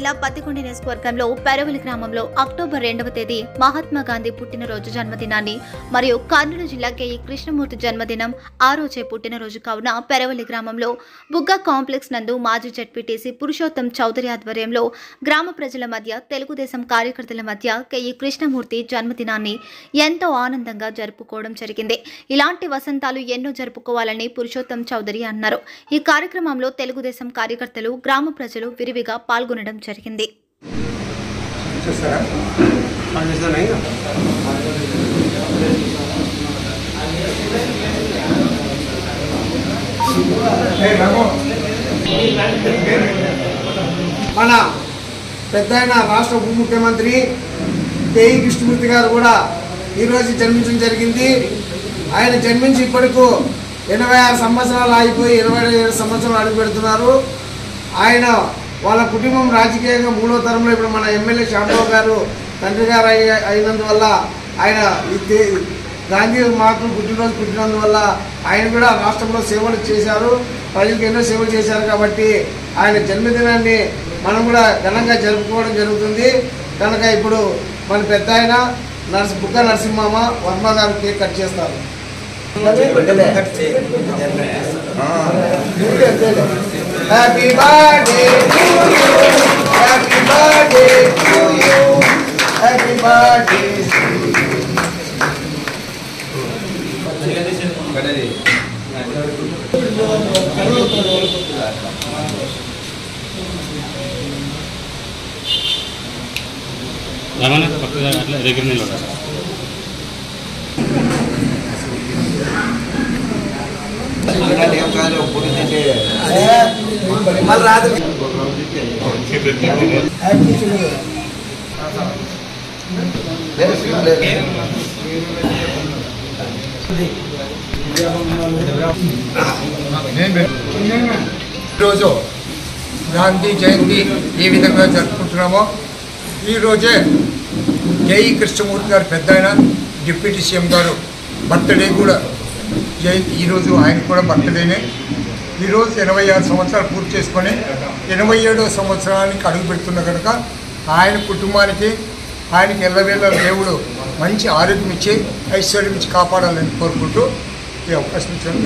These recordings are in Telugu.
జిల్లా పత్తికొండ నియోజకవర్గంలో పెరవలి గ్రామంలో అక్టోబర్ 2వ తేదీ మహాత్మా గాంధీ పుట్టినరోజు జన్మదినాన్ని మరియు కర్నూలు జిల్లా కేఈ కృష్ణమూర్తి జన్మదినం ఆ రోజే పుట్టినరోజు కావున పెరవలి గ్రామంలో బుగ్గ కాంప్లెక్స్ నందు మాజీ జడ్పీటీసీ పురుషోత్తం చౌదరి ఆధ్వర్యంలో గ్రామ ప్రజల మధ్య తెలుగుదేశం కార్యకర్తల మధ్య కేఈ కృష్ణమూర్తి జన్మదినాన్ని ఎంతో ఆనందంగా జరుపుకోవడం జరిగింది. ఇలాంటి వసంతాలు ఎన్నో జరుపుకోవాలని పురుషోత్తం చౌదరి అన్నారు. ఈ కార్యక్రమంలో తెలుగుదేశం కార్యకర్తలు గ్రామ ప్రజలు విరివిగా పాల్గొనడం జరిగింది. మన పెద్దయిన రాష్ట్ర ఉప ముఖ్యమంత్రి కేఈ కృష్ణమూర్తి గారు కూడా ఈరోజు జన్మించడం జరిగింది. ఆయన జన్మించి ఇప్పటికు 86 సంవత్సరాలు ఆగిపోయి 27 సంవత్సరాలు అడుగు పెడుతున్నారు. ఆయన వాళ్ళ కుటుంబం రాజకీయంగా 3వ తరంలో ఇప్పుడు మన ఎమ్మెల్యే శ్యాంబాబు గారు తండ్రి గారు అయినందువల్ల ఆయన గాంధీ మహాత్ముడు పుట్టినరోజు పుట్టినందువల్ల ఆయన కూడా రాష్ట్రంలో సేవలు చేశారు, ప్రజలకు ఎన్నో సేవలు చేశారు. కాబట్టి ఆయన జన్మదినాన్ని మనం కూడా ఘనంగా జరుపుకోవడం జరుగుతుంది. కనుక ఇప్పుడు మన పెద్ద ఆయన బుగ్గ నరసింహమ్మ వర్మ గారు కేక్ కట్ చేస్తారు. Happy birthday to you, happy birthday to you, happy birthday. Ramana పక్కగా అట్లా దగ్గర నిలబడాలి. ఈరోజు గాంధీ జయంతి ఏ విధంగా జరుపుకుంటున్నామో ఈరోజే కేఈ కృష్ణమూర్తి గారు పెద్ద ఆయన డిప్యూటీ సీఎం గారు బర్త్డే కూడా జయంతి ఈరోజు ఆయన కూడా బర్త్డేనే. ఈరోజు 86 సంవత్సరాలు పూర్తి చేసుకొని 87వ సంవత్సరానికి అడుగు పెడుతున్న కనుక ఆయన కుటుంబానికి ఆయనకి ఎల్లవేళ దేవుడు మంచి ఆరోగ్యం ఇచ్చి ఐశ్వర్యం ఇచ్చి కాపాడాలని కోరుకుంటూ ఈ అవకాశం ఇచ్చాను.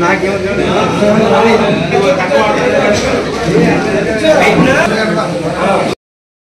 నాకేమో